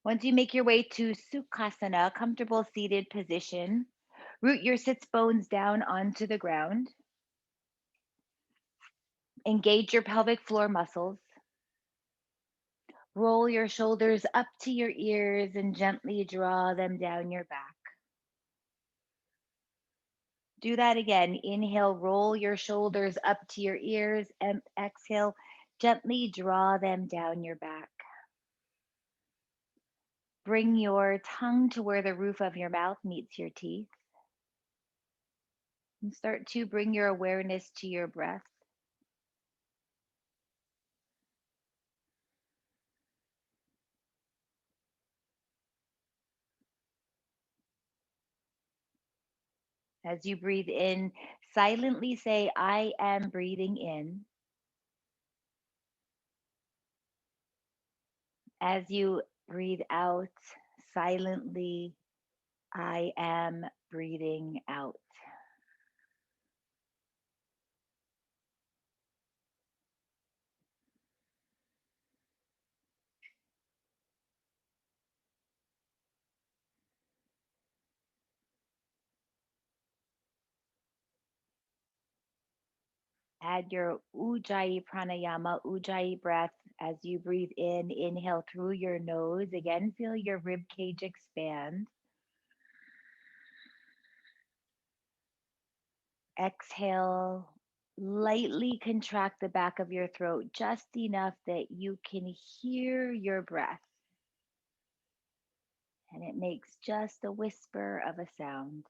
Once you make your way to Sukhasana, comfortable seated position, root your sits bones down onto the ground. Engage your pelvic floor muscles. Roll your shoulders up to your ears and gently draw them down your back. Do that again. Inhale, roll your shoulders up to your ears, and exhale, gently draw them down your back. Bring your tongue to where the roof of your mouth meets your teeth. And start to bring your awareness to your breath. As you breathe in, silently say, I am breathing in. As you breathe out, silently, I am breathing out. Add your Ujjayi Pranayama, Ujjayi breath as you breathe in. Inhale through your nose. Again, feel your rib cage expand. Exhale, lightly contract the back of your throat just enough that you can hear your breath. And it makes just a whisper of a sound.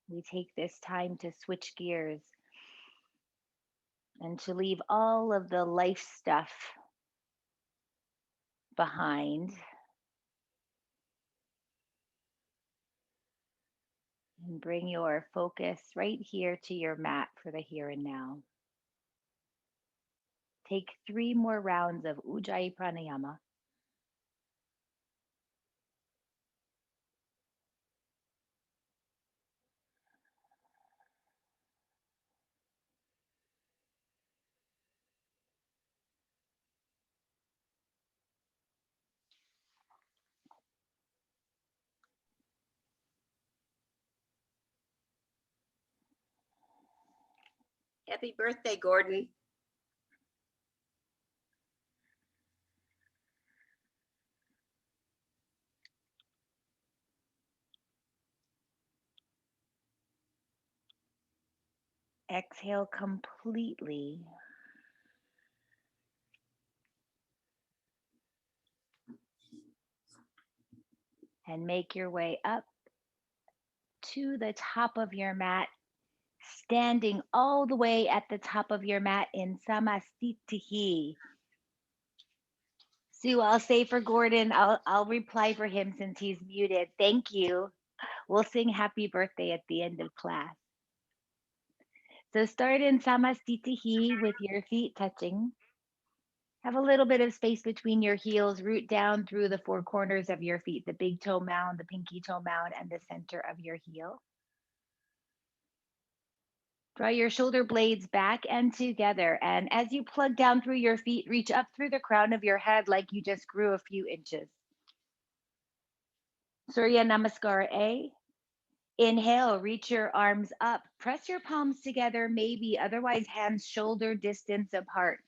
We take this time to switch gears and to leave all of the life stuff behind and bring your focus right here to your mat for the here and now. Take 3 more rounds of Ujjayi Pranayama. Happy birthday, Gordon. Exhale completely. And make your way up to the top of your mat, standing all the way at the top of your mat in Samastitihi. Sue, I'll say for Gordon, I'll reply for him since he's muted. Thank you. We'll sing happy birthday at the end of class. So start in Samastitihi with your feet touching. Have a little bit of space between your heels. Root down through the 4 corners of your feet, the big toe mound, the pinky toe mound, and the center of your heel. Draw your shoulder blades back and together. And as you plug down through your feet, reach up through the crown of your head like you just grew a few inches. Surya Namaskar A. Inhale, reach your arms up. Press your palms together, maybe, otherwise, hands shoulder distance apart.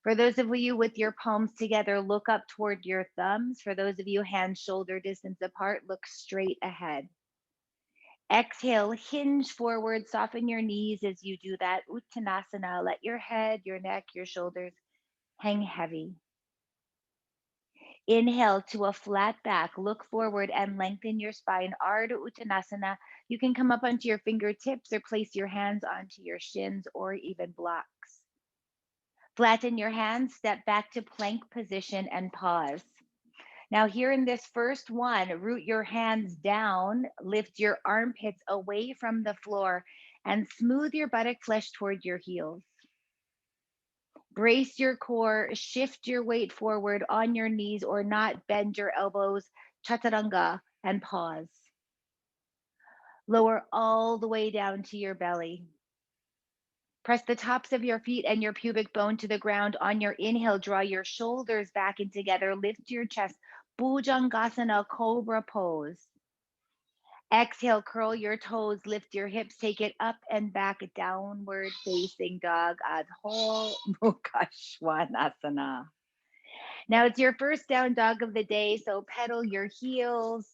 For those of you with your palms together, look up toward your thumbs. For those of you hands shoulder distance apart, look straight ahead. Exhale, hinge forward, soften your knees as you do that. Uttanasana, let your head, your neck, your shoulders hang heavy. Inhale to a flat back, look forward and lengthen your spine. Ardha Uttanasana. You can come up onto your fingertips or place your hands onto your shins or even blocks. Flatten your hands, step back to plank position and pause. Now, here in this first one, root your hands down, lift your armpits away from the floor, and smooth your buttock flesh toward your heels. Brace your core, shift your weight forward on your knees or not, bend your elbows, chaturanga, and pause. Lower all the way down to your belly. Press the tops of your feet and your pubic bone to the ground. On your inhale, draw your shoulders back and together. Lift your chest. Bhujangasana, cobra pose. Exhale, curl your toes, lift your hips, take it up and back, downward facing dog, Adho Mukha Svanasana. Now it's your first down dog of the day, so pedal your heels,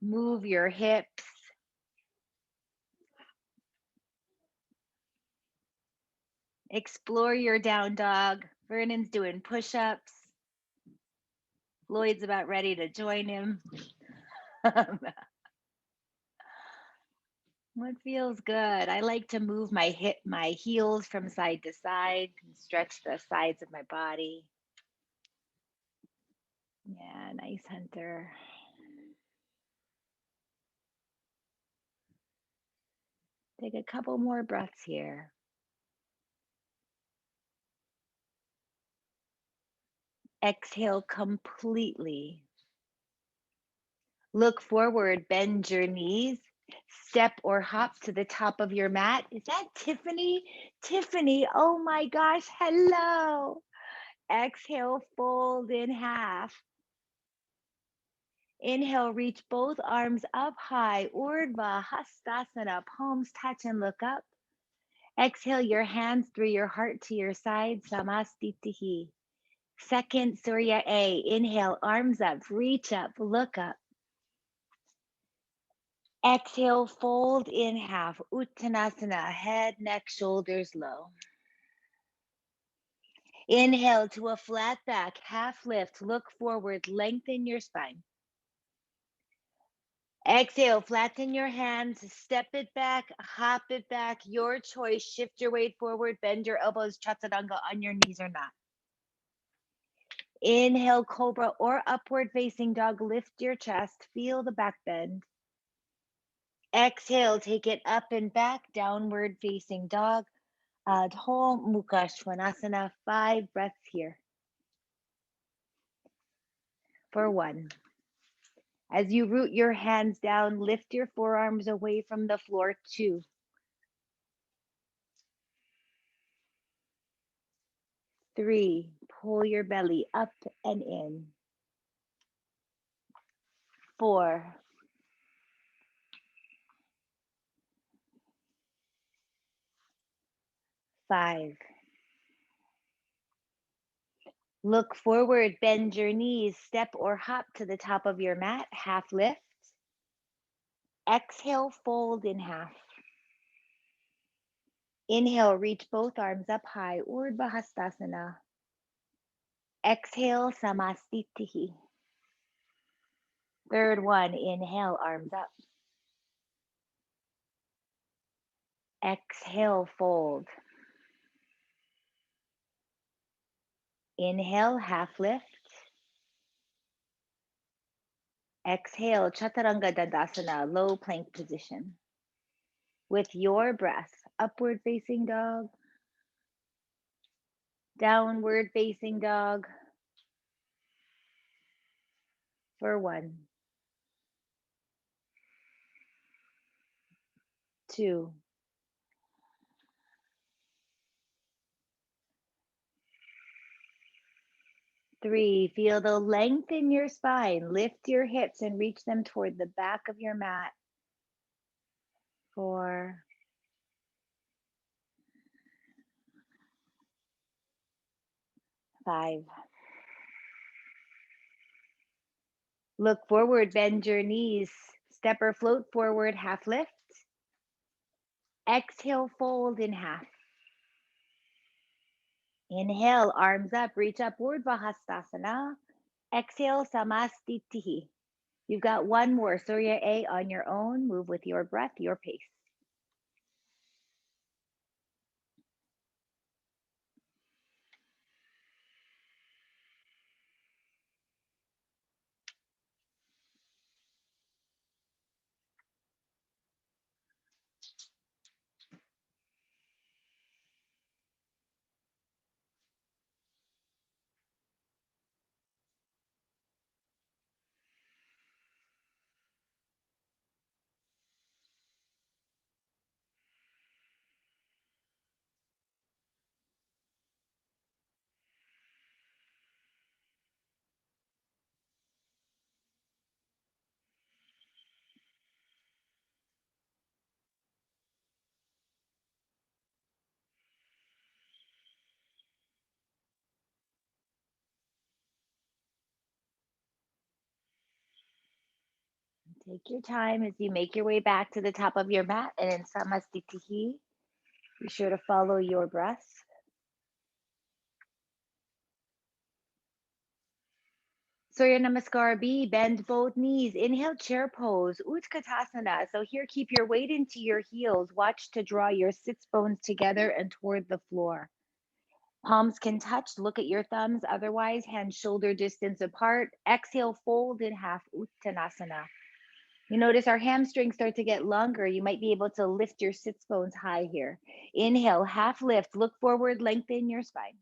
move your hips. Explore your down dog. Vernon's doing push-ups. Lloyd's about ready to join him. What feels good? I like to move my heels from side to side and stretch the sides of my body. Yeah, nice, Hunter. Take a couple more breaths here. Exhale completely. Look forward, bend your knees, step or hop to the top of your mat. Is that Tiffany? Tiffany, oh my gosh, hello. Exhale, fold in half. Inhale, reach both arms up high, Urdhva Hastasana, palms touch and look up. Exhale your hands through your heart to your side, Samastitihi. Second, Surya A. Inhale, arms up, reach up, look up. Exhale, fold in half, Uttanasana, head, neck, shoulders low. Inhale to a flat back, half lift, look forward, lengthen your spine. Exhale, flatten your hands, step it back, hop it back, your choice. Shift your weight forward, bend your elbows, chaturanga on your knees or not. Inhale, cobra or upward facing dog, lift your chest, feel the back bend. Exhale, take it up and back, downward facing dog, Adho Mukha Svanasana, 5 breaths here. For 1. As you root your hands down, lift your forearms away from the floor. 2. 3, pull your belly up and in. 4, 5. Look forward, bend your knees, step or hop to the top of your mat, half lift. Exhale, fold in half. Inhale, reach both arms up high, Urdhva Hastasana. Exhale, Samastitihi. Third one, inhale, arms up. Exhale, fold. Inhale, half lift. Exhale, Chaturanga Dandasana, low plank position. With your breath, upward facing dog, downward facing dog. For 1, 2, 3. Feel the length in your spine. Lift your hips and reach them toward the back of your mat. 4, 5. Look forward, bend your knees. Step or float forward, half lift. Exhale, fold in half. Inhale, arms up, reach up, Urdhva Hastasana. Exhale, Samastitihi. You've got 1 more, Surya A on your own. Move with your breath, your pace. Take your time as you make your way back to the top of your mat, and in Samastitihi, be sure to follow your breath. Surya Namaskar B, bend both knees. Inhale, chair pose, Utkatasana. So here, keep your weight into your heels. Watch to draw your sits bones together and toward the floor. Palms can touch. Look at your thumbs. Otherwise, hands shoulder distance apart. Exhale, fold in half, Uttanasana. You notice our hamstrings start to get longer. You might be able to lift your sits bones high here. Inhale, half lift. Look forward, lengthen your spine.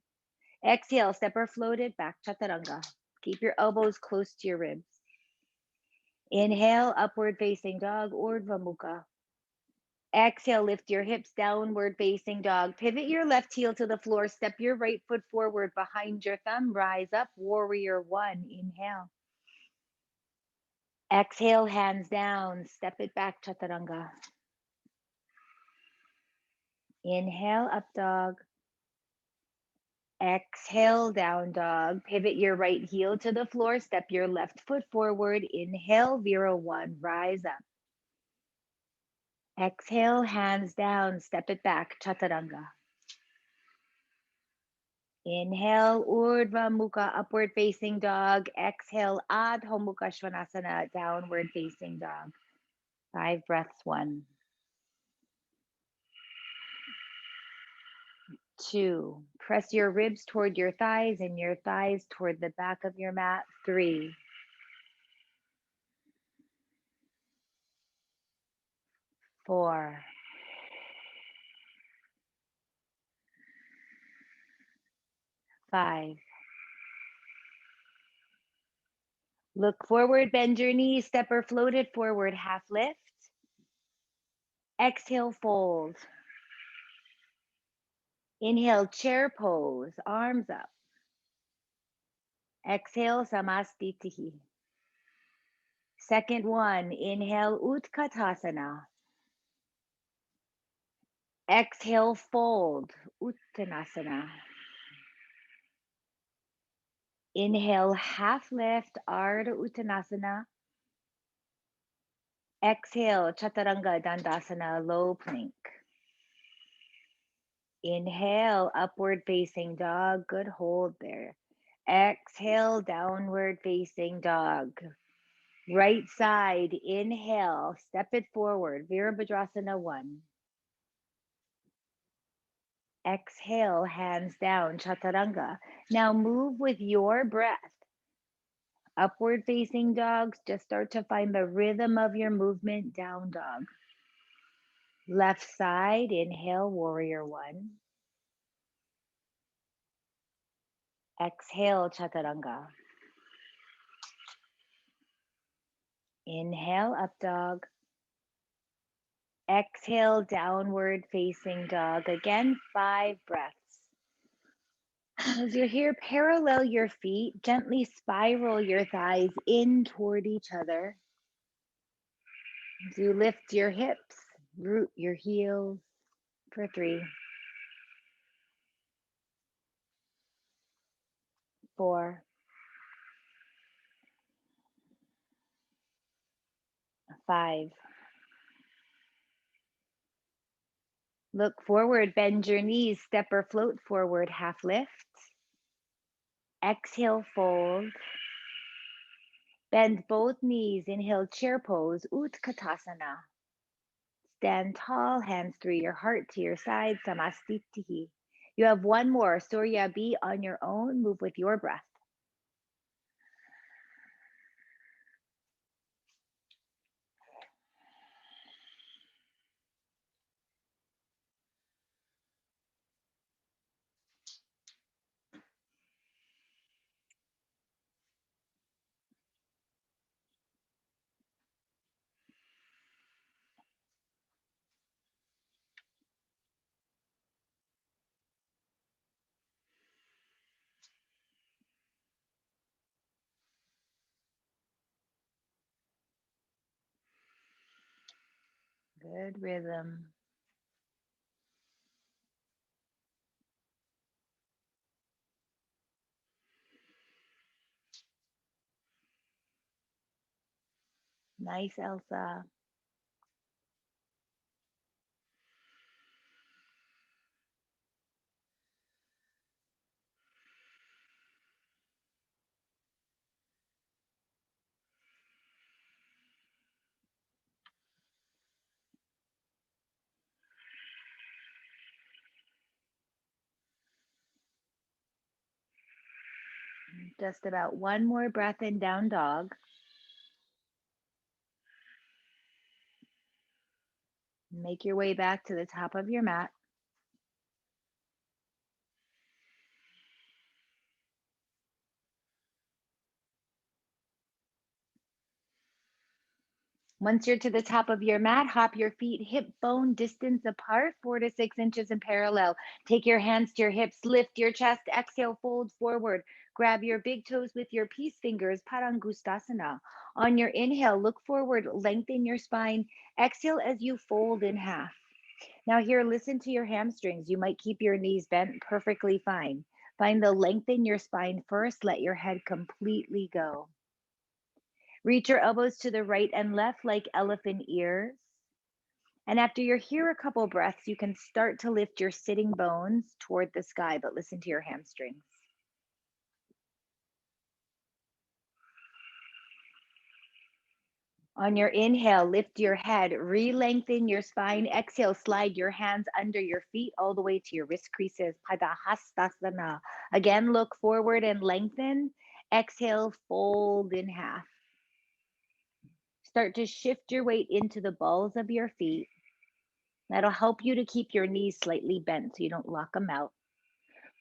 Exhale, step or floated back, Chaturanga. Keep your elbows close to your ribs. Inhale, upward facing dog, Urdhva Mukha. Exhale, lift your hips, downward facing dog. Pivot your left heel to the floor. Step your right foot forward behind your thumb. Rise up, warrior one. Inhale. Exhale, hands down. Step it back, Chaturanga. Inhale, up dog. Exhale, down dog. Pivot your right heel to the floor. Step your left foot forward. Inhale, Vira one. Rise up. Exhale, hands down. Step it back, Chaturanga. Inhale, Urdhva Mukha, upward facing dog. Exhale, Adho Mukha Svanasana, downward facing dog. 5 breaths. 1, 2. Press your ribs toward your thighs and your thighs toward the back of your mat. 3, 4, 5. Look forward, bend your knees, step or float it forward, half lift. Exhale, fold. Inhale, chair pose, arms up. Exhale, Samastitihi. Second one, inhale, Utkatasana. Exhale, fold, Uttanasana. Inhale, half lift, Ardha Uttanasana. Exhale, Chaturanga Dandasana, low plank. Inhale, upward facing dog, good hold there. Exhale, downward facing dog. Right side, inhale, step it forward, Veerabhadrasana 1. Exhale, hands down, Chaturanga. Now move with your breath. Upward facing dogs, just start to find the rhythm of your movement, down dog. Left side, inhale, warrior 1. Exhale, Chaturanga. Inhale, up dog. Exhale, downward facing dog. Again, 5 breaths. As you're here, parallel your feet, gently spiral your thighs in toward each other. As you lift your hips, root your heels for 3, 4, 5. Look forward, bend your knees, step or float forward, half lift. Exhale, fold. Bend both knees, inhale, chair pose, Utkatasana. Stand tall, hands through your heart to your side, Samastitihi. You have one more, Surya B on your own, move with your breath. Good rhythm. Nice, Elsa. Just about one more breath in down dog. Make your way back to the top of your mat. Once you're to the top of your mat, hop your feet hip bone distance apart, 4 to 6 inches in parallel. Take your hands to your hips, lift your chest, exhale, fold forward. Grab your big toes with your peace fingers, Padangustasana. On your inhale, look forward, lengthen your spine. Exhale as you fold in half. Now, here, listen to your hamstrings. You might keep your knees bent perfectly fine. Find the length in your spine first, let your head completely go. Reach your elbows to the right and left like elephant ears. And after you're here a couple breaths, you can start to lift your sitting bones toward the sky, but listen to your hamstrings. On your inhale, lift your head, re-lengthen your spine. Exhale, slide your hands under your feet all the way to your wrist creases. Padahastasana. Again, look forward and lengthen. Exhale, fold in half. Start to shift your weight into the balls of your feet. That'll help you to keep your knees slightly bent so you don't lock them out.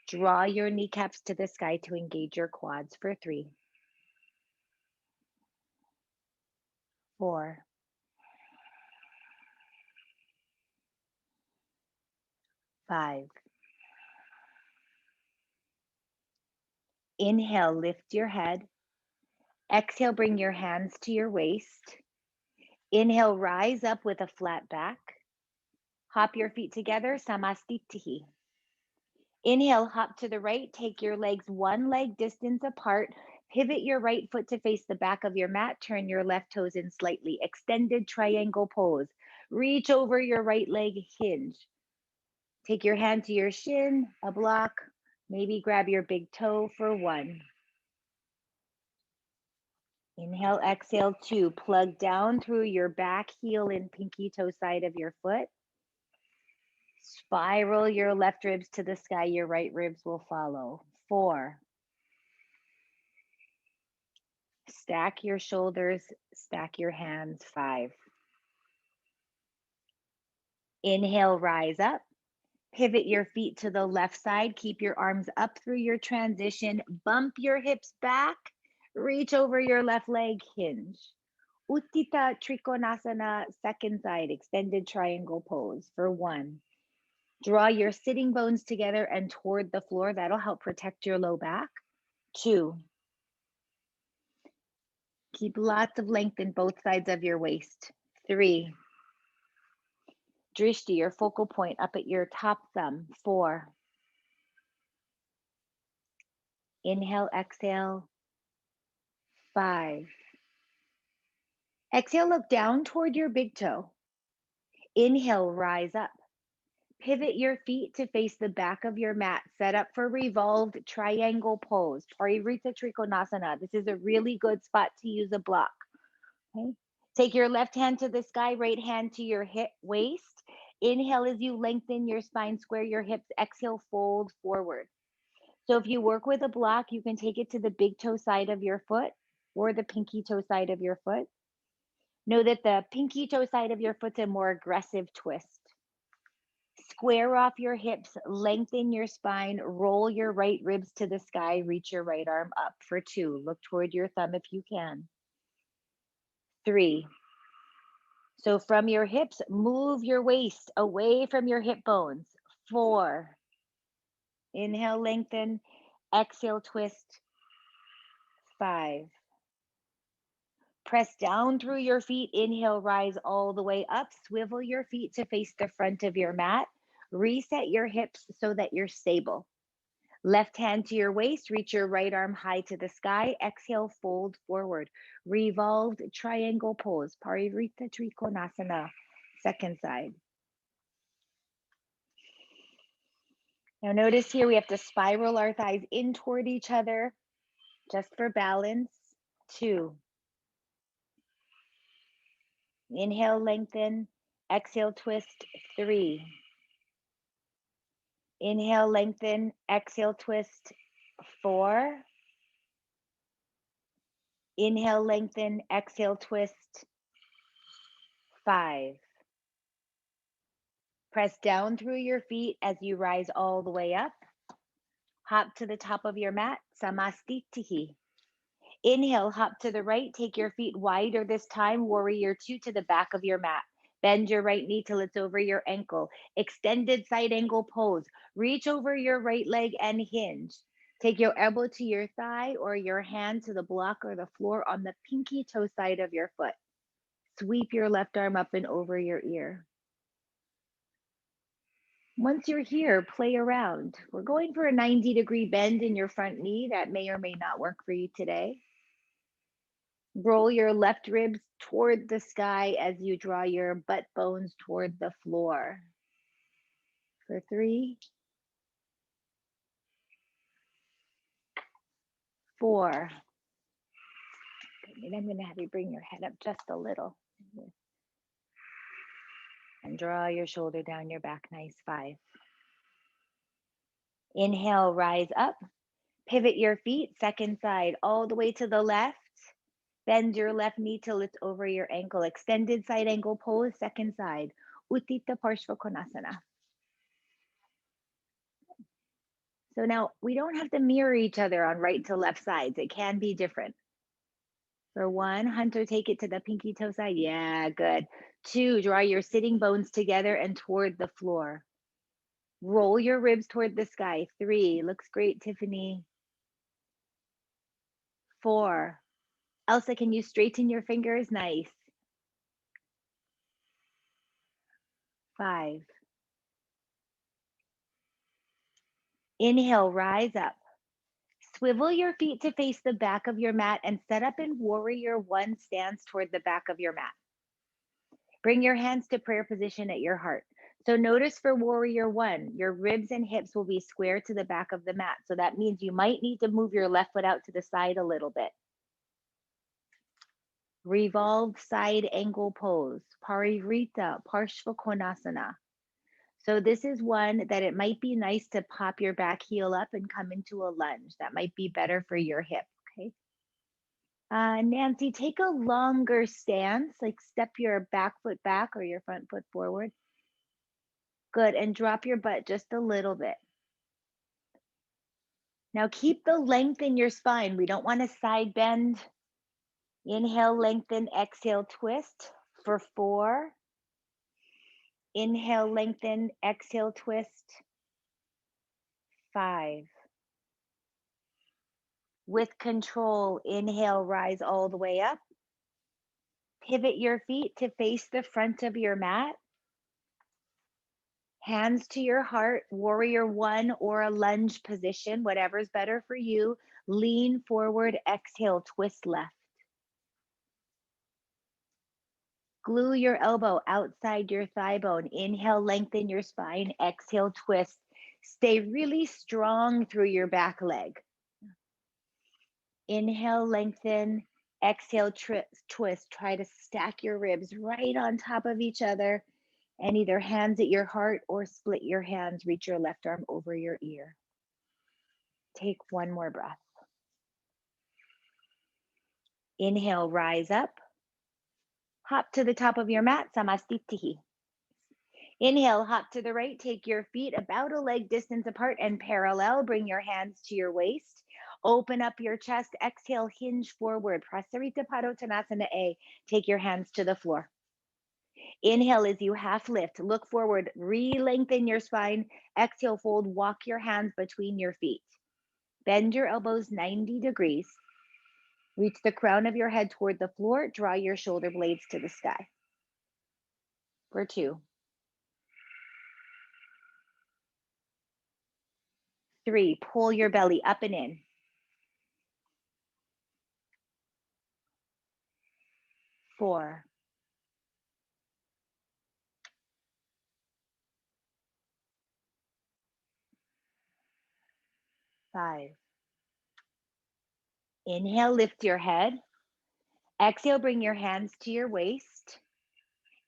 Draw your kneecaps to the sky to engage your quads for 3, 4, 5. Inhale, lift your head. Exhale, bring your hands to your waist. Inhale, rise up with a flat back. Hop your feet together, samastitihi. Inhale, hop to the right. Take your legs one leg distance apart. Pivot your right foot to face the back of your mat. Turn your left toes in slightly. Extended triangle pose. Reach over your right leg, hinge. Take your hand to your shin, a block. Maybe grab your big toe for 1. Inhale, exhale, 2. Plug down through your back heel and pinky toe side of your foot. Spiral your left ribs to the sky. Your right ribs will follow. 4. Stack your shoulders, stack your hands. 5. Inhale, rise up. Pivot your feet to the left side. Keep your arms up through your transition. Bump your hips back. Reach over your left leg, hinge. Uttita Trikonasana, second side, extended triangle pose for 1. Draw your sitting bones together and toward the floor. That'll help protect your low back. 2. Keep lots of length in both sides of your waist. 3. Drishti, your focal point up at your top thumb. 4. Inhale, exhale. 5. Exhale, look down toward your big toe. Inhale, rise up. Pivot your feet to face the back of your mat. Set up for revolved triangle pose. Paririta Trikonasana. This is a really good spot to use a block. Okay. Take your left hand to the sky, right hand to your hip waist. Inhale as you lengthen your spine, square your hips. Exhale, fold forward. So if you work with a block, you can take it to the big toe side of your foot or the pinky toe side of your foot. Know that the pinky toe side of your foot's a more aggressive twist. Square off your hips, lengthen your spine, roll your right ribs to the sky, reach your right arm up for 2. Look toward your thumb if you can. 3. So from your hips, move your waist away from your hip bones. 4. Inhale, lengthen. Exhale, twist. 5. Press down through your feet. Inhale, rise all the way up. Swivel your feet to face the front of your mat. Reset your hips so that you're stable. Left hand to your waist, reach your right arm high to the sky. Exhale, fold forward. Revolved triangle pose, Parivrita Trikonasana, second side. Now notice here we have to spiral our thighs in toward each other just for balance. 2. Inhale, lengthen. Exhale, twist. 3. Inhale, lengthen. Exhale, twist. 4. Inhale, lengthen. Exhale, twist. 5. Press down through your feet as you rise all the way up. Hop to the top of your mat, Samastitihi. Inhale, hop to the right, take your feet wider this time, warrior 2 to the back of your mat. Bend your right knee till it's over your ankle. Extended side angle pose. Reach over your right leg and hinge. Take your elbow to your thigh or your hand to the block or the floor on the pinky toe side of your foot. Sweep your left arm up and over your ear. Once you're here, play around. We're going for a 90-degree bend in your front knee. That may or may not work for you today. Roll your left ribs toward the sky as you draw your butt bones toward the floor. For 3, 4. And I'm going to have you bring your head up just a little. And draw your shoulder down your back. Nice. 5. Inhale, rise up. Pivot your feet, second side, all the way to the left. Bend your left knee till it's over your ankle. Extended side angle pose, second side. Utthita Parshvakonasana. So now we don't have to mirror each other on right to left sides. It can be different. For 1, Hunter, take it to the pinky toe side. Yeah, good. 2, draw your sitting bones together and toward the floor. Roll your ribs toward the sky. 3, looks great, Tiffany. 4, Elsa, can you straighten your fingers? Nice. 5. Inhale, rise up. Swivel your feet to face the back of your mat and set up in warrior 1 stance toward the back of your mat. Bring your hands to prayer position at your heart. So notice for warrior 1, your ribs and hips will be square to the back of the mat. So that means you might need to move your left foot out to the side a little bit. Revolved side angle pose, Parivrita Parshvakonasana. So this is one that it might be nice to pop your back heel up and come into a lunge. That might be better for your hip, okay? Nancy, take a longer stance, like step your back foot back or your front foot forward. Good, and drop your butt just a little bit. Now keep the length in your spine. We don't want to side bend. Inhale, lengthen, exhale, twist for 4. Inhale, lengthen, exhale, twist. 5. With control, inhale, rise all the way up. Pivot your feet to face the front of your mat. Hands to your heart, warrior 1 or a lunge position, whatever's better for you. Lean forward, exhale, twist left. Glue your elbow outside your thigh bone. Inhale, lengthen your spine. Exhale, twist. Stay really strong through your back leg. Inhale, lengthen. Exhale, twist. Try to stack your ribs right on top of each other and either hands at your heart or split your hands. Reach your left arm over your ear. Take 1 more breath. Inhale, rise up. Hop to the top of your mat, Samastitihi. Inhale, hop to the right. Take your feet about a leg distance apart and parallel. Bring your hands to your waist. Open up your chest. Exhale, hinge forward. Prasarita Padottanasana A. Take your hands to the floor. Inhale as you half lift. Look forward. Re-lengthen your spine. Exhale, fold. Walk your hands between your feet. Bend your elbows 90 degrees. Reach the crown of your head toward the floor. Draw your shoulder blades to the sky. For 2. 3, pull your belly up and in. 4, 5. Inhale, lift your head. Exhale, bring your hands to your waist.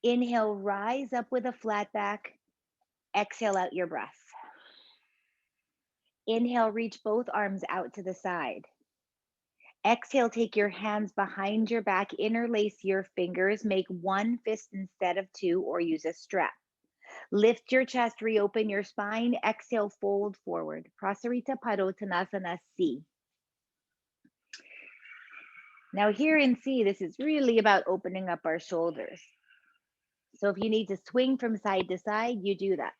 Inhale, rise up with a flat back. Exhale out your breath. Inhale, reach both arms out to the side. Exhale, take your hands behind your back, interlace your fingers, make one fist instead of two, or use a strap. Lift your chest, reopen your spine. Exhale, fold forward. Prasarita Padottanasana C. Now here in C, this is really about opening up our shoulders. So if you need to swing from side to side, you do that.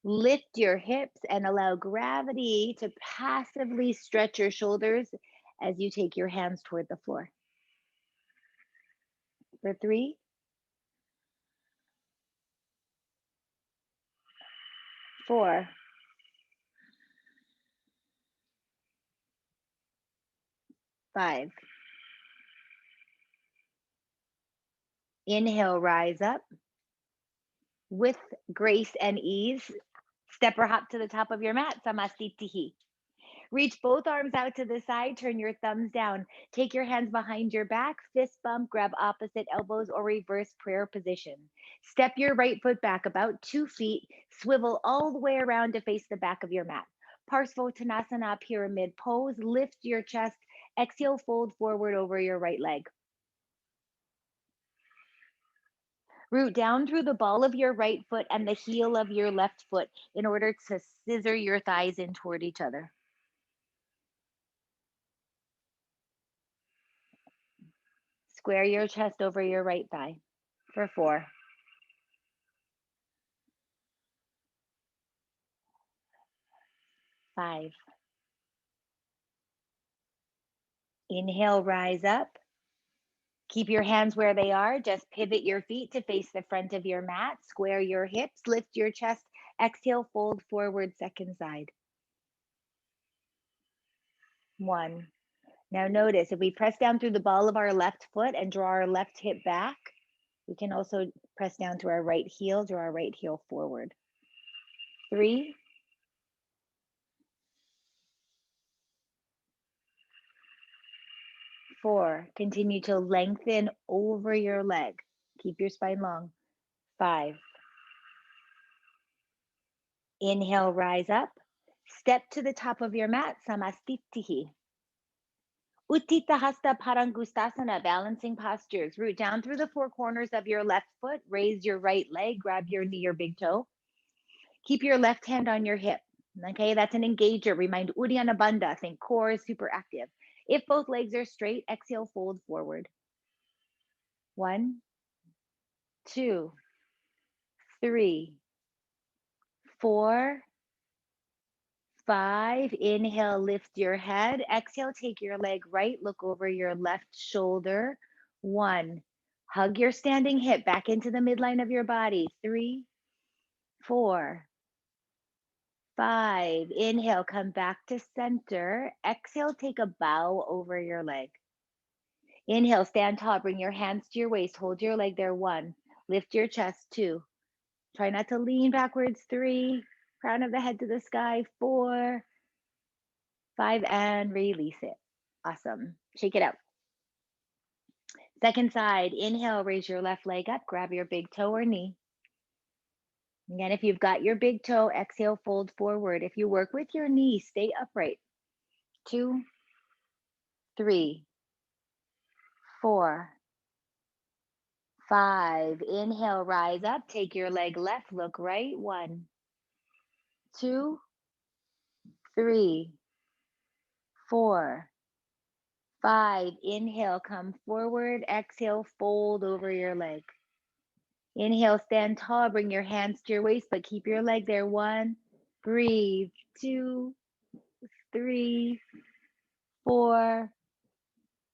Lift your hips and allow gravity to passively stretch your shoulders as you take your hands toward the floor. For 3, 4, 5. Inhale, rise up. With grace and ease, step or hop to the top of your mat, Samastitihi. Reach both arms out to the side, turn your thumbs down. Take your hands behind your back, fist bump, grab opposite elbows or reverse prayer position. Step your right foot back about 2 feet, swivel all the way around to face the back of your mat. Parsvottanasana, pyramid pose, lift your chest, exhale, fold forward over your right leg. Root down through the ball of your right foot and the heel of your left foot in order to scissor your thighs in toward each other. Square your chest over your right thigh. For 4, 5. Inhale, rise up. Keep your hands where they are. Just pivot your feet to face the front of your mat. Square your hips, lift your chest. Exhale, fold forward, second side. 1. Now notice, if we press down through the ball of our left foot and draw our left hip back, we can also press down through our right heel, draw our right heel forward. 3, 4, continue to lengthen over your leg. Keep your spine long. 5. Inhale, rise up. Step to the top of your mat, Samastitihi. Uttita Hasta Parangustasana, balancing postures. Root down through the 4 corners of your left foot. Raise your right leg, grab your knee or big toe. Keep your left hand on your hip. Okay, that's an engager. Remind Uddiyana Bandha, think core is super active. If both legs are straight, exhale, fold forward. 1, 2, 3, 4, 5. Inhale, lift your head. Exhale, take your leg right, look over your left shoulder. 1, hug your standing hip back into the midline of your body. 3, 4, 5. Inhale, come back to center. Exhale, take a bow over your leg. Inhale, stand tall, bring your hands to your waist, hold your leg there. 1, lift your chest. 2, try not to lean backwards. 3, crown of the head to the sky. 4, 5, and release it. Awesome. Shake it out. Second side, inhale, raise your left leg up, grab your big toe or knee. Again, if you've got your big toe, exhale, fold forward. If you work with your knee, stay upright. 2, 3, 4, 5. Inhale, rise up, take your leg left, look right. 1, 2, 3, 4, 5. Inhale, come forward. Exhale, fold over your leg. Inhale, stand tall, bring your hands to your waist, but keep your leg there. 1, breathe. 2, 3, 4,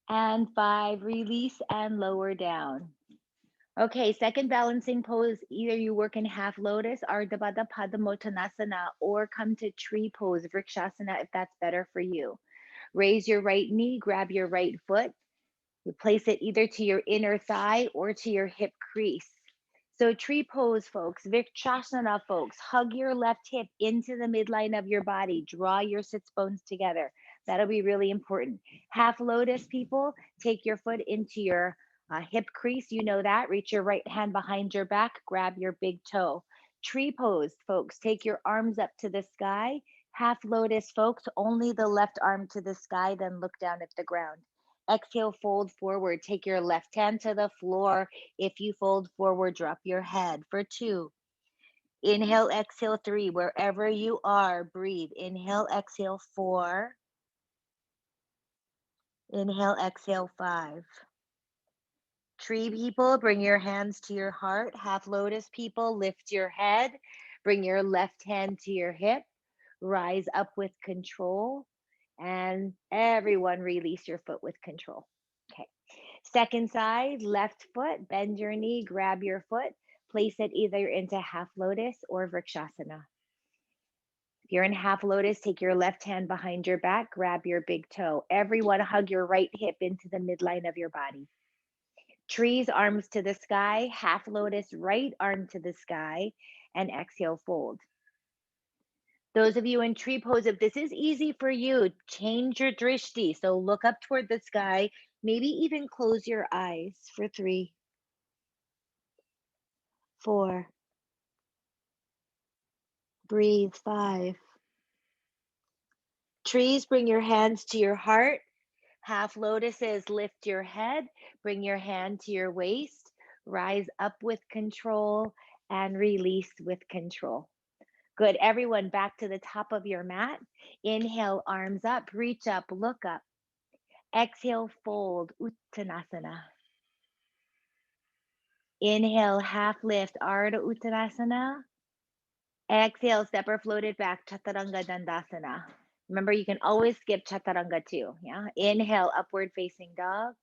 and 5. Release and lower down. Okay, second balancing pose. Either you work in half lotus, Ardha Padamottanasana, or come to tree pose, Vrikshasana, if that's better for you. Raise your right knee, grab your right foot. You place it either to your inner thigh or to your hip crease. So tree pose, folks, Vrikshasana, folks, hug your left hip into the midline of your body. Draw your sits bones together. That'll be really important. Half lotus, people, take your foot into your hip crease. You know that. Reach your right hand behind your back. Grab your big toe. Tree pose, folks, take your arms up to the sky. Half lotus, folks, only the left arm to the sky, then look down at the ground. Exhale, fold forward. Take your left hand to the floor. If you fold forward, drop your head for 2. Inhale, exhale, 3. Wherever you are, breathe. Inhale, exhale, 4. Inhale, exhale, 5. Tree people, bring your hands to your heart. Half lotus people, lift your head. Bring your left hand to your hip. Rise up with control. And everyone release your foot with control. Okay. Second side, left foot, bend your knee, grab your foot, place it either into half lotus or Vrikshasana. If you're in half lotus, take your left hand behind your back, grab your big toe. Everyone hug your right hip into the midline of your body. Trees, arms to the sky, half lotus, right arm to the sky, and exhale, fold. Those of you in tree pose, if this is easy for you, change your drishti. So look up toward the sky, maybe even close your eyes for 3, 4, breathe, 5. Trees, bring your hands to your heart. Half lotuses, lift your head, bring your hand to your waist, rise up with control, and release with control. Good. Everyone back to the top of your mat. Inhale, arms up, reach up, look up. Exhale, fold, Uttanasana. Inhale, half lift, Ardha Uttanasana. Exhale, step or floated back, Chaturanga Dandasana. Remember, you can always skip Chaturanga too. Yeah. Inhale, upward facing dog.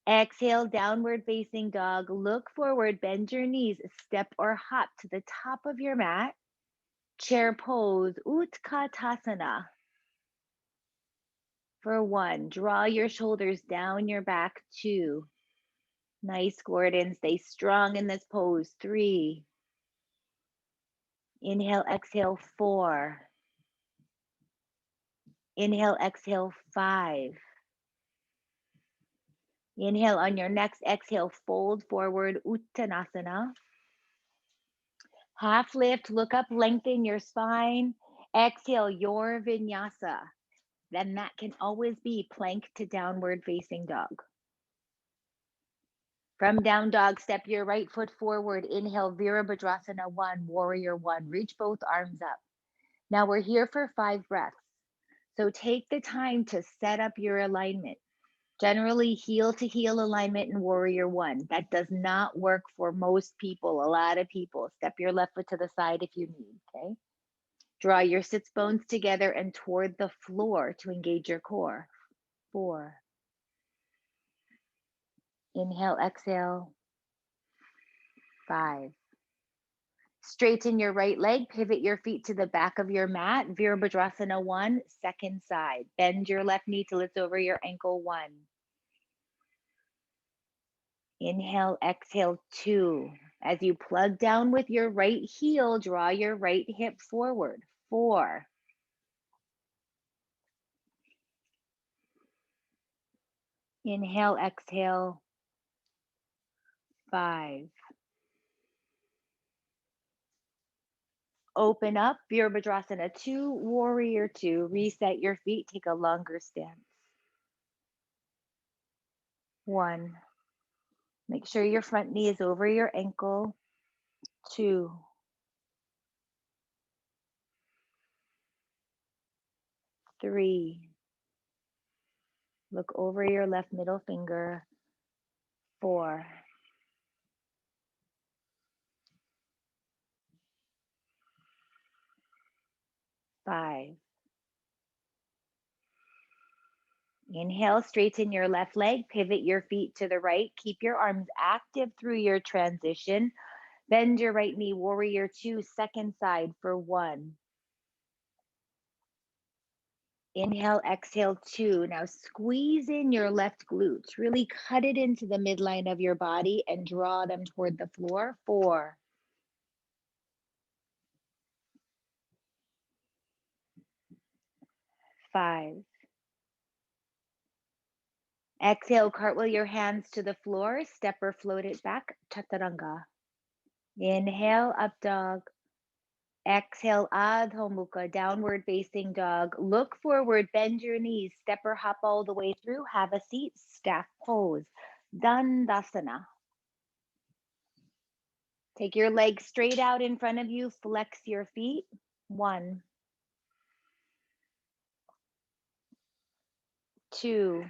Exhale, downward facing dog. Look forward, bend your knees, step or hop to the top of your mat. Chair pose, Utkatasana. For 1, draw your shoulders down your back. 2, nice, Gordon. Stay strong in this pose. 3, inhale, exhale, 4. Inhale, exhale, 5. Inhale, on your next exhale, fold forward, Uttanasana. Half lift, look up, lengthen your spine. Exhale, your Vinyasa. Then that can always be plank to downward facing dog. From down dog, step your right foot forward. Inhale, Veerabhadrasana 1, warrior 1. Reach both arms up. Now we're here for 5 breaths. So take the time to set up your alignment. Generally, heel to heel alignment in warrior 1. That does not work for most people, a lot of people. Step your left foot to the side if you need, okay? Draw your sits bones together and toward the floor to engage your core. 4. Inhale, exhale. 5. Straighten your right leg, pivot your feet to the back of your mat. Veerabhadrasana 1, second side. Bend your left knee till it's over your ankle. 1. Inhale, exhale, 2. As you plug down with your right heel, draw your right hip forward. 4. Inhale, exhale. 5. Open up, Veerabhadrasana 2, warrior 2. Reset your feet, take a longer stance. 1. Make sure your front knee is over your ankle. 2. 3. Look over your left middle finger. 4. 5. Inhale, straighten your left leg, pivot your feet to the right. Keep your arms active through your transition. Bend your right knee, warrior two, second side for 1. Inhale, exhale, 2. Now squeeze in your left glutes. Really cut it into the midline of your body and draw them toward the floor. 4. 5. Exhale, cartwheel your hands to the floor. Step or float it back. Chaturanga. Inhale, up dog. Exhale, Adho Mukha, downward facing dog. Look forward, bend your knees, step or hop all the way through. Have a seat, staff pose. Dandasana. Take your legs straight out in front of you, flex your feet. 1, 2,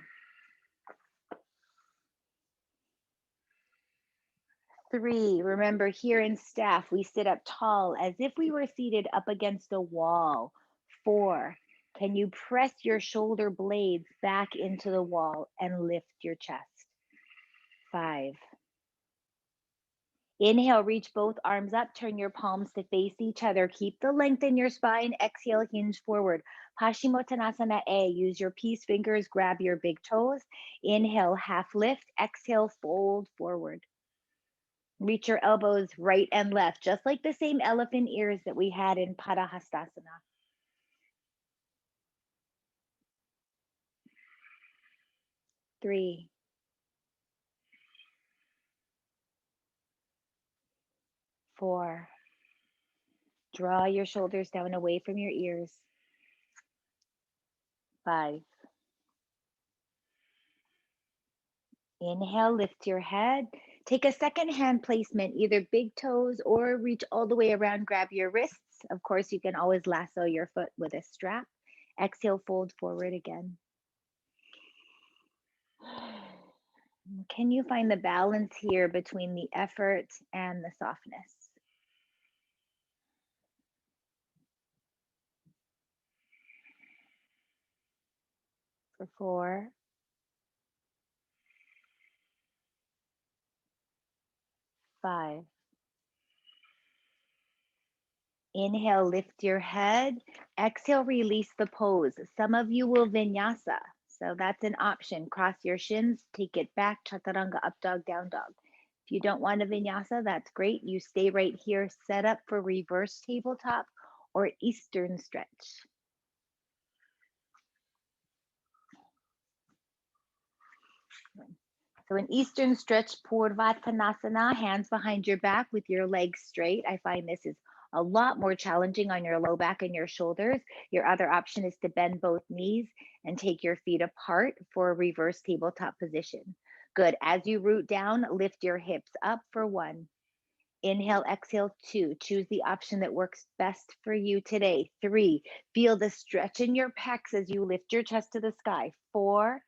3. Remember, here in staff, we sit up tall as if we were seated up against a wall. 4. Can you press your shoulder blades back into the wall and lift your chest? 5. Inhale, reach both arms up, turn your palms to face each other. Keep the length in your spine. Exhale, hinge forward. Paschimottanasana A. Use your peace fingers, grab your big toes. Inhale, half lift. Exhale, fold forward. Reach your elbows right and left, just like the same elephant ears that we had in Padahastasana. 3, 4. Draw your shoulders down away from your ears. 5. Inhale, lift your head. Take a second hand placement, either big toes or reach all the way around, grab your wrists. Of course, you can always lasso your foot with a strap. Exhale, fold forward again. Can you find the balance here between the effort and the softness? For 4, 5. Inhale, lift your head. Exhale, release the pose. Some of you will vinyasa. So that's an option. Cross your shins, take it back, chaturanga, up dog, down dog. If you don't want a vinyasa, that's great. You stay right here, set up for reverse tabletop or Eastern stretch. So an Eastern stretch, Purvattanasana, hands behind your back with your legs straight. I find this is a lot more challenging on your low back and your shoulders. Your other option is to bend both knees and take your feet apart for a reverse tabletop position. Good. As you root down, lift your hips up for 1. Inhale, exhale, 2. Choose the option that works best for you today. 3. Feel the stretch in your pecs as you lift your chest to the sky. 4.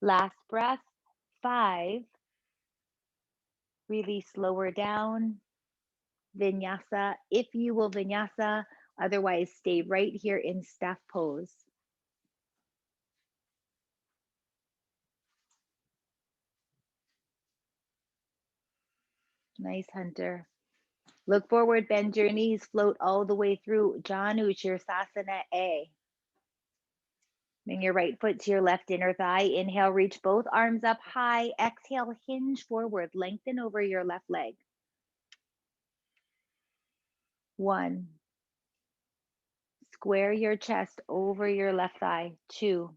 Last breath. 5. Release lower down. Vinyasa, if you will vinyasa. Otherwise, stay right here in staff pose. Nice, Hunter. Look forward, bend your knees, float all the way through Janu Shirsasana A. Bring your right foot to your left inner thigh. Inhale, reach both arms up high. Exhale, hinge forward, lengthen over your left leg. 1. Square your chest over your left thigh. 2.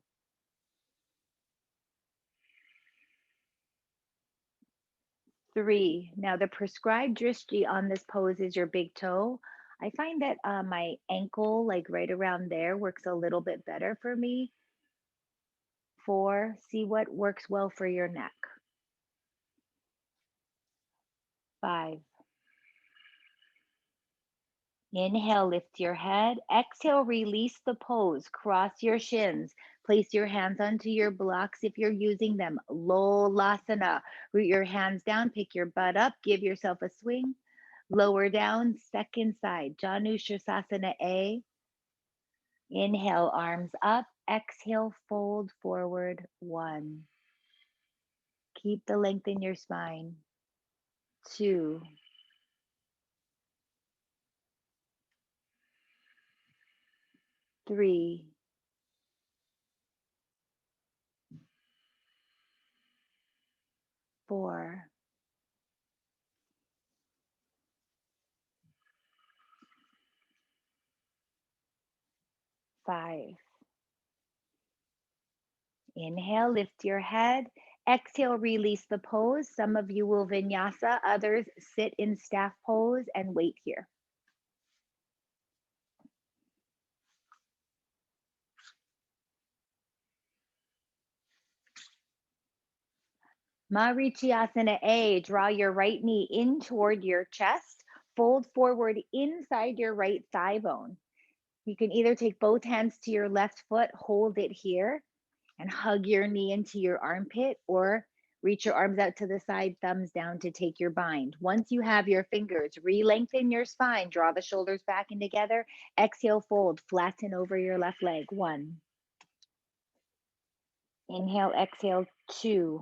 3. Now the prescribed drishti on this pose is your big toe. I find that my ankle, like right around there, works a little bit better for me. 4. See what works well for your neck. 5. Inhale, lift your head. Exhale, release the pose. Cross your shins. Place your hands onto your blocks if you're using them. Lolasana. Root your hands down, pick your butt up, give yourself a swing. Lower down, second side. Janu Shirsasana A. Inhale, arms up. exhale, fold forward. 1. Keep the length in your spine. 2. 3. 4. 5. Inhale, lift your head. Exhale, release the pose. Some of you will vinyasa, others sit in staff pose and wait here. Marichyasana A, draw your right knee in toward your chest, fold forward inside your right thigh bone. You can either take both hands to your left foot, hold it here, and hug your knee into your armpit, or reach your arms out to the side, thumbs down to take your bind. Once you have your fingers, re-lengthen your spine, draw the shoulders back and together, exhale, fold, flatten over your left leg. 1. Inhale, exhale, 2.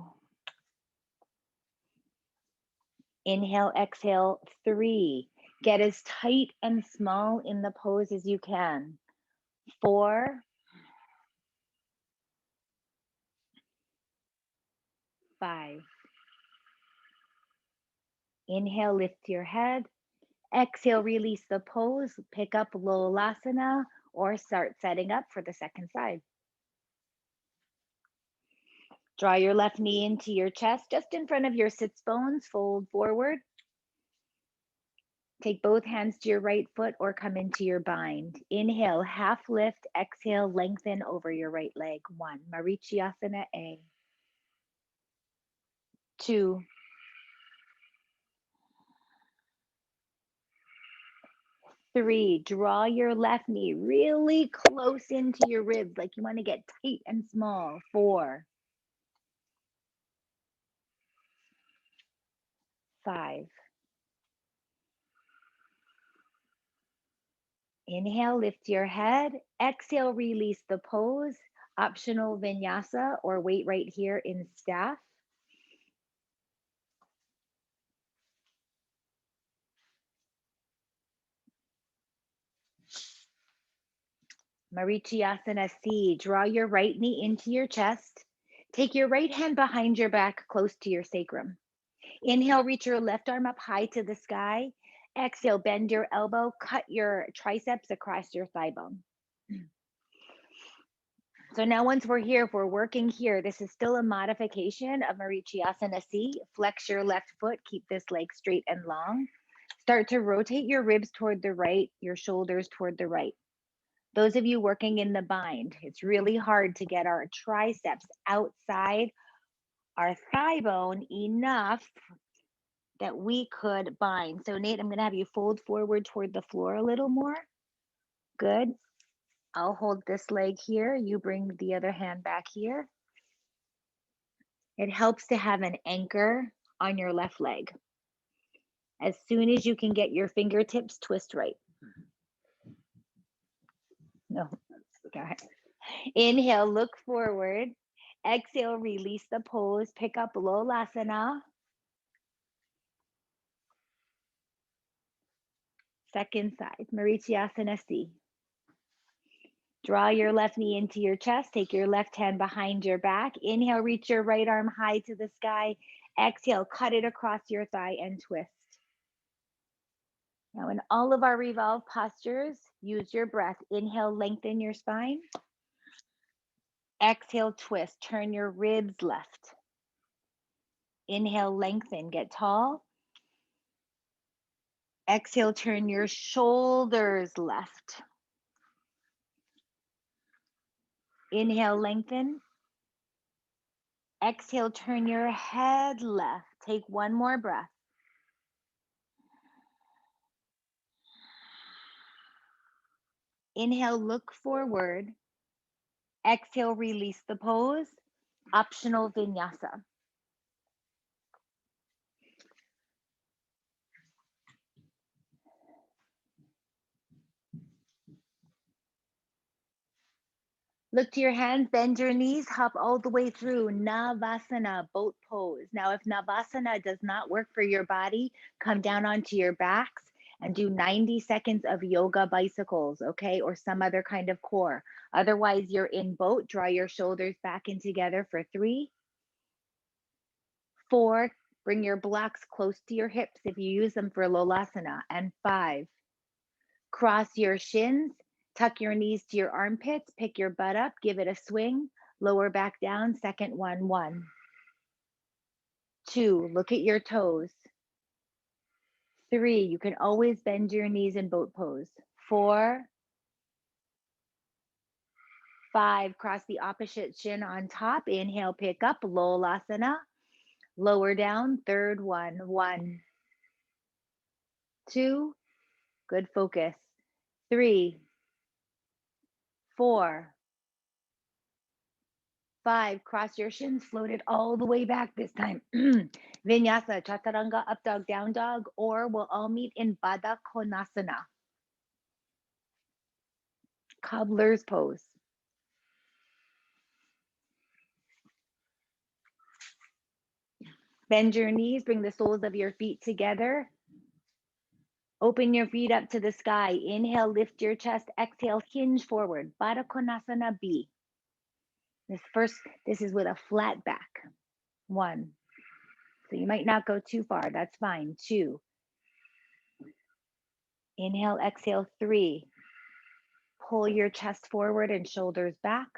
Inhale, exhale, 3. Get as tight and small in the pose as you can. 4. 5. Inhale, lift your head. Exhale, release the pose. Pick up Lolasana or start setting up for the second side. Draw your left knee into your chest, just in front of your sits bones. Fold forward. Take both hands to your right foot or come into your bind. Inhale, half lift. Exhale, lengthen over your right leg. 1. Marichyasana A. 2. 3. Draw your left knee really close into your ribs, like you want to get tight and small. 4. 5. Inhale, lift your head. Exhale, release the pose. Optional vinyasa or wait right here in staff. Marichyasana C. Draw your right knee into your chest. Take your right hand behind your back, close to your sacrum. Inhale, reach your left arm up high to the sky. Exhale, bend your elbow, cut your triceps across your thigh bone. So now once we're here, if we're working here, this is still a modification of Marichyasana C. Flex your left foot, keep this leg straight and long. Start to rotate your ribs toward the right, your shoulders toward the right. Those of you working in the bind, it's really hard to get our triceps outside our thigh bone enough that we could bind. So Nate, I'm gonna have you fold forward toward the floor a little more. Good. I'll hold this leg here. You bring the other hand back here. It helps to have an anchor on your left leg. As soon as you can get your fingertips, twist right. No, okay. Inhale, look forward. Exhale, release the pose. Pick up Lolasana. Second side, Marichyasana C. Draw your left knee into your chest. Take your left hand behind your back. Inhale, reach your right arm high to the sky. Exhale, cut it across your thigh and twist. Now in all of our revolve postures, use your breath. Inhale, lengthen your spine. Exhale, twist. Turn your ribs left. Inhale, lengthen, get tall. Exhale, turn your shoulders left. Inhale, lengthen. Exhale, turn your head left. Take one more breath. Inhale, look forward. Exhale, release the pose. Optional vinyasa. Look to your hands, bend your knees, hop all the way through Navasana, boat pose. Now, if Navasana does not work for your body, come down onto your backs and do 90 seconds of yoga bicycles, okay, or some other kind of core. Otherwise, you're in boat. Draw your shoulders back in together for 3, 4, bring your blocks close to your hips if you use them for Lolasana, and 5, cross your shins, tuck your knees to your armpits, pick your butt up, give it a swing, lower back down, second one, 1, 2, look at your toes, 3, you can always bend your knees in boat pose, 4, 5, cross the opposite shin on top, inhale, pick up, Lolasana, lower down, third one, 1, 2, good focus, 3, 4, 5, cross your shins, float it all the way back this time. Vinyasa, chaturanga, up dog, down dog, or we'll all meet in Baddha Konasana, cobbler's pose. Bend your knees, bring the soles of your feet together. Open your feet up to the sky. Inhale, lift your chest. Exhale, hinge forward. Baddha Konasana B. This is with a flat back. 1. So you might not go too far. That's fine. 2. Inhale, exhale, 3. Pull your chest forward and shoulders back.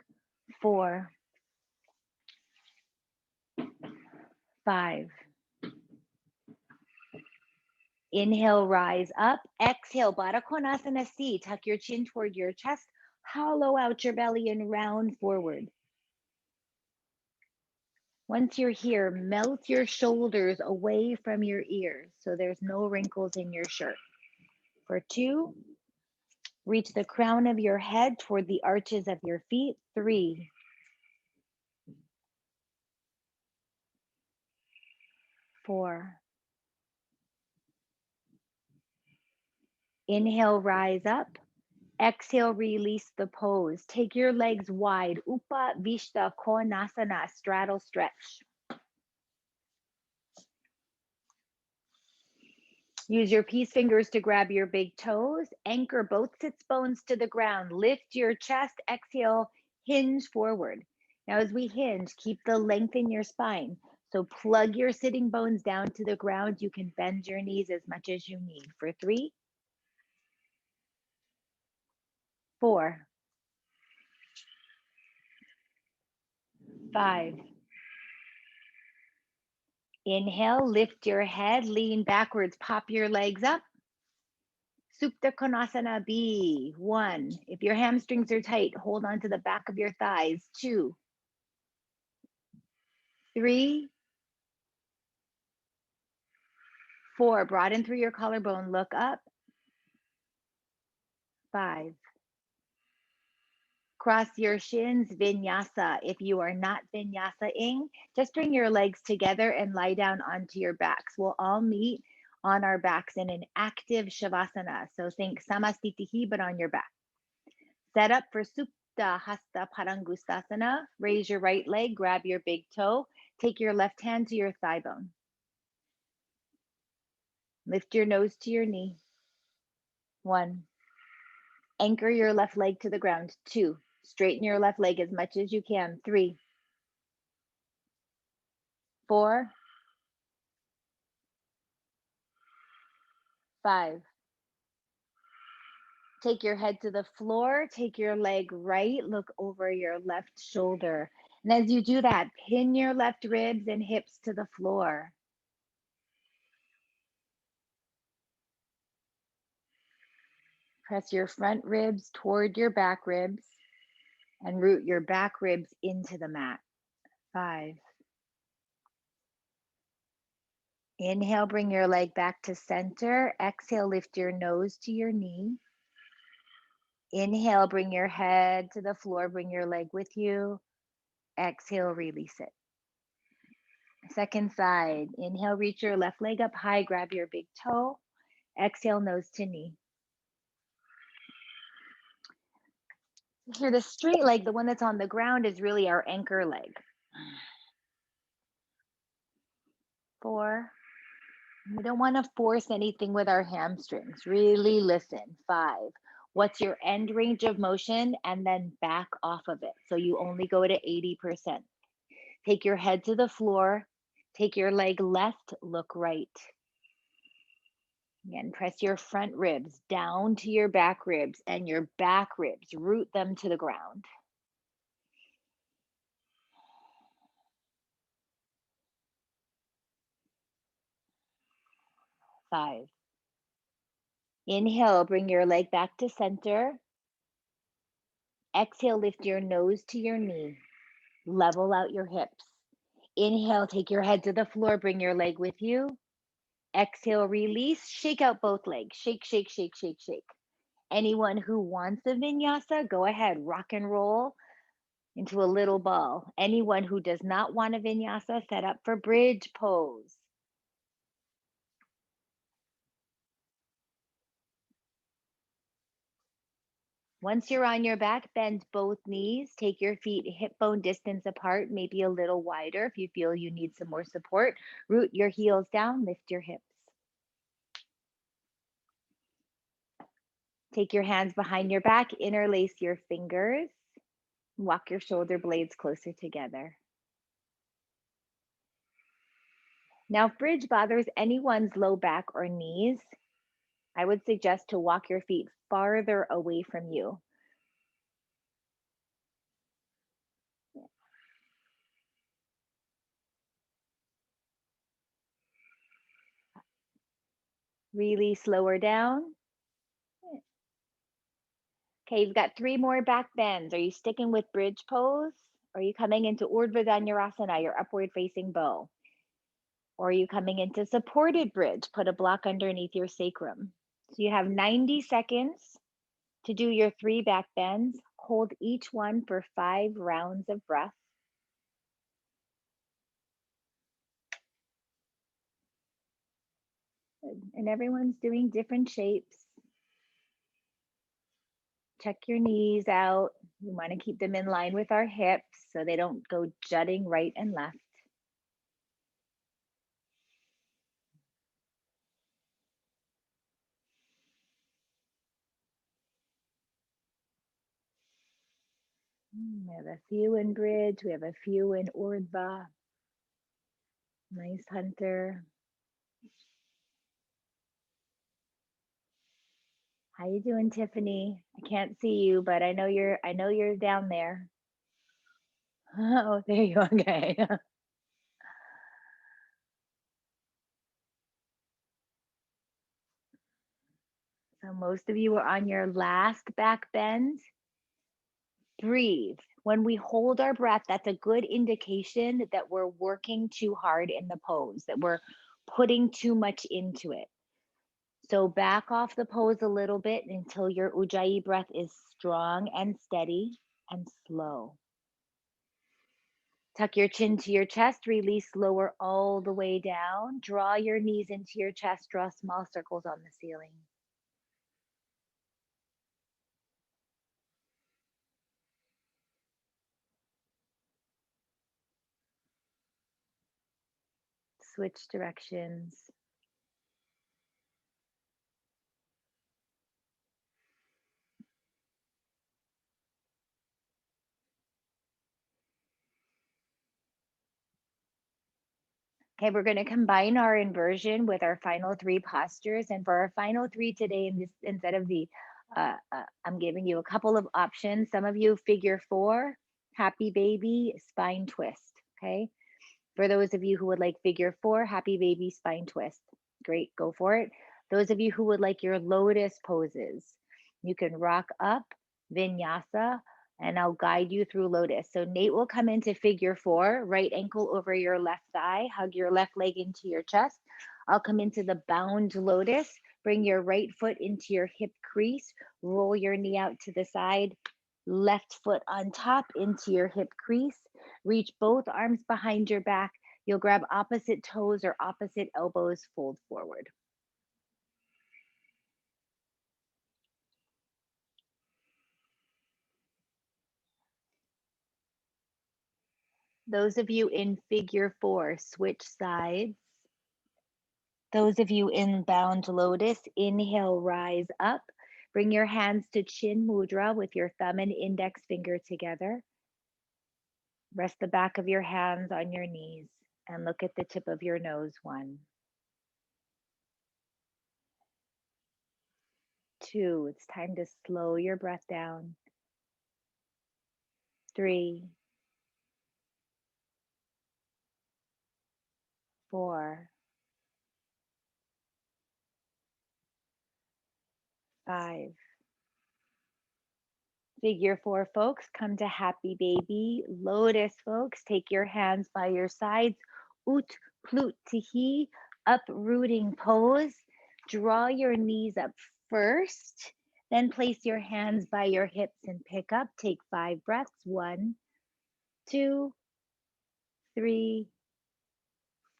4, 5. Inhale, rise up. Exhale, Baddha Konasana C. Tuck your chin toward your chest. Hollow out your belly and round forward. Once you're here, melt your shoulders away from your ears so there's no wrinkles in your shirt. For 2, reach the crown of your head toward the arches of your feet. 3, 4. Inhale, rise up. Exhale, release the pose. Take your legs wide. Upavishta Konasana, straddle stretch. Use your peace fingers to grab your big toes. Anchor both sits bones to the ground. Lift your chest. Exhale, hinge forward. Now, as we hinge, keep the length in your spine. So plug your sitting bones down to the ground. You can bend your knees as much as you need. For 3, 4, 5. Inhale, lift your head, lean backwards, pop your legs up. Supta Konasana B. 1. If your hamstrings are tight, hold on to the back of your thighs. 2, 3, 4. Broaden through your collarbone, look up. 5. Cross your shins, Vinyasa. If you are not Vinyasa-ing, just bring your legs together and lie down onto your backs. We'll all meet on our backs in an active Shavasana. So think Samastitihi, but on your back. Set up for Supta Hasta Parangustasana. Raise your right leg, grab your big toe. Take your left hand to your thigh bone. Lift your nose to your knee. 1. Anchor your left leg to the ground. 2. Straighten your left leg as much as you can. 3, 4, 5. Take your head to the floor. Take your leg right. Look over your left shoulder. And as you do that, pin your left ribs and hips to the floor. Press your front ribs toward your back ribs and root your back ribs into the mat. 5. Inhale, bring your leg back to center. Exhale, lift your nose to your knee. Inhale, bring your head to the floor, bring your leg with you. Exhale, release it. Second side. Inhale, reach your left leg up high, grab your big toe. Exhale, nose to knee. Here, the straight leg, the one that's on the ground, is really our anchor leg. 4. We don't want to force anything with our hamstrings. Really listen. 5. What's your end range of motion? And then back off of it. So you only go to 80%. Take your head to the floor. Take your leg left, look right. Again, press your front ribs down to your back ribs and your back ribs. Root them to the ground. 5. Inhale, bring your leg back to center. Exhale, lift your nose to your knee. Level out your hips. Inhale, take your head to the floor, bring your leg with you. Exhale, release, shake out both legs. Shake, shake, shake, shake, shake. Anyone who wants a vinyasa, go ahead, rock and roll into a little ball. Anyone who does not want a vinyasa, set up for bridge pose. Once you're on your back, bend both knees. Take your feet hip bone distance apart, maybe a little wider if you feel you need some more support. Root your heels down, lift your hips. Take your hands behind your back, interlace your fingers. Walk your shoulder blades closer together. Now, if bridge bothers anyone's low back or knees, I would suggest to walk your feet farther away from you. Really slow her down. Okay, you've got 3 more back bends. Are you sticking with bridge pose? Or are you coming into Urdhva your upward facing bow? Or are you coming into supported bridge? Put a block underneath your sacrum. So you have 90 seconds to do your 3 back bends. Hold each one for 5 rounds of breath. And everyone's doing different shapes. Check your knees out. We want to keep them in line with our hips so they don't go jutting right and left. We have a few in bridge. We have a few in Urdhva. Nice hunter. How you doing, Tiffany? I can't see you, but I know you're down there. Oh, there you are. Okay. So most of you are on your last back bend. Breathe. When we hold our breath, that's a good indication that we're working too hard in the pose, that we're putting too much into it. So back off the pose a little bit until your Ujjayi breath is strong and steady and slow. Tuck your chin to your chest, release lower all the way down. Draw your knees into your chest, draw small circles on the ceiling. Switch directions. Okay, we're going to combine our inversion with our final 3 postures. And for our final 3 today, instead of I'm giving you a couple of options. Some of you figure 4, happy baby, spine twist. Okay. For those of you who would like figure 4, happy baby, spine twist. Great, go for it. Those of you who would like your lotus poses, you can rock up, vinyasa, and I'll guide you through lotus. So Nate will come into figure 4, right ankle over your left thigh, hug your left leg into your chest. I'll come into the bound lotus, bring your right foot into your hip crease, roll your knee out to the side, left foot on top into your hip crease, reach both arms behind your back. You'll grab opposite toes or opposite elbows, fold forward. Those of you in figure 4, switch sides. Those of you in bound lotus, inhale, rise up. Bring your hands to chin mudra with your thumb and index finger together. Rest the back of your hands on your knees and look at the tip of your nose. 1, 2, it's time to slow your breath down. 3, 4, 5. Figure 4, folks, come to happy baby. Lotus, folks, take your hands by your sides. Utplutihi, uprooting pose. Draw your knees up first, then place your hands by your hips and pick up. Take 5 breaths. 1, 2, 3,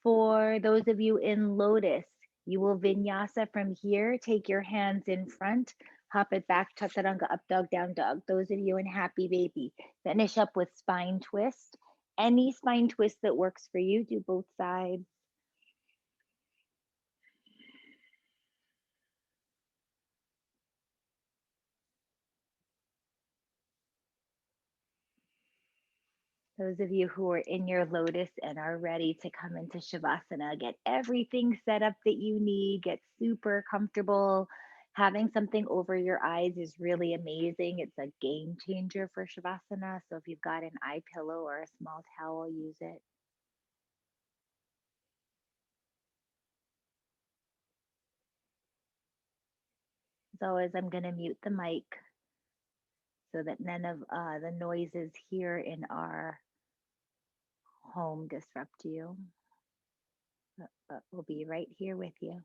4. Those of you in lotus, you will vinyasa from here. Take your hands in front, hop it back, chaturanga, up dog, down dog. Those of you in happy baby, finish up with spine twist. Any spine twist that works for you, do both sides. Those of you who are in your lotus and are ready to come into Shavasana, get everything set up that you need, get super comfortable. Having something over your eyes is really amazing. It's a game changer for Shavasana. So if you've got an eye pillow or a small towel, use it. As always, I'm going to mute the mic so that none of the noises here in our home disrupt you. But we'll be right here with you.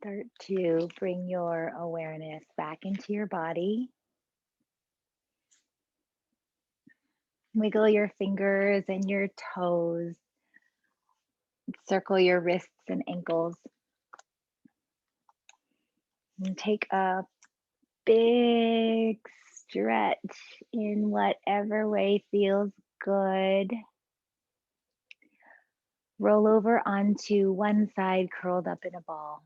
Start to bring your awareness back into your body. Wiggle your fingers and your toes. Circle your wrists and ankles. And take a big stretch in whatever way feels good. Roll over onto one side, curled up in a ball.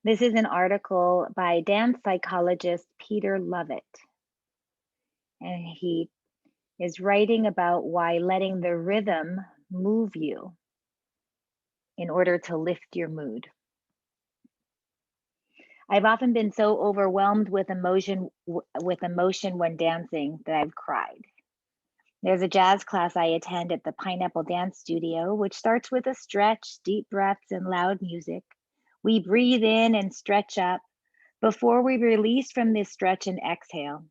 This is an article by dance psychologist Peter Lovett. And he is writing about why letting the rhythm move you in order to lift your mood. I've often been so overwhelmed with emotion when dancing that I've cried. There's a jazz class I attend at the Pineapple Dance Studio, which starts with a stretch, deep breaths, and loud music. We breathe in and stretch up before we release from this stretch and exhale.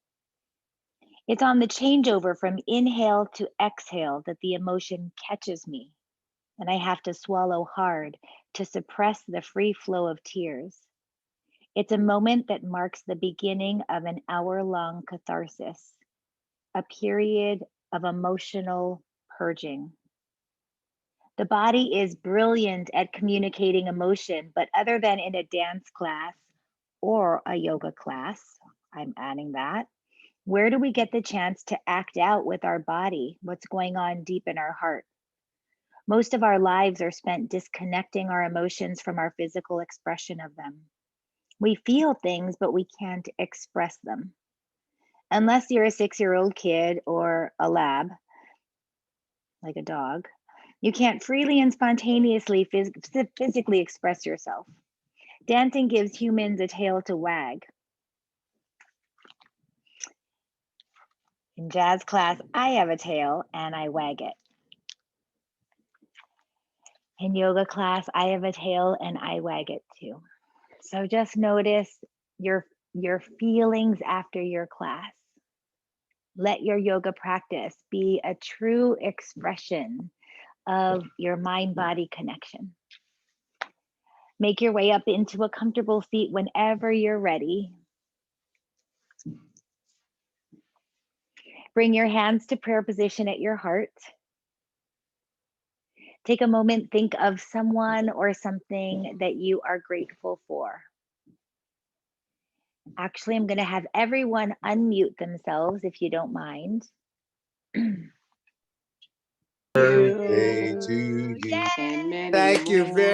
It's on the changeover from inhale to exhale that the emotion catches me, and I have to swallow hard to suppress the free flow of tears. It's a moment that marks the beginning of an hour-long catharsis, a period of emotional purging. The body is brilliant at communicating emotion, but other than in a dance class or a yoga class, I'm adding that, where do we get the chance to act out with our body what's going on deep in our heart? Most of our lives are spent disconnecting our emotions from our physical expression of them. We feel things, but we can't express them. Unless you're a 6-year-old kid or a lab, like a dog, you can't freely and spontaneously physically express yourself. Dancing gives humans a tail to wag. In jazz class, I have a tail and I wag it. In yoga class, I have a tail and I wag it too. So just notice your feelings after your class. Let your yoga practice be a true expression of your mind-body connection. Make your way up into a comfortable seat whenever you're ready. Bring your hands to prayer position at your heart. Take a moment, think of someone or something that you are grateful for. Actually, I'm going to have everyone unmute themselves if you don't mind. Birthday to you. And many Thank you more. very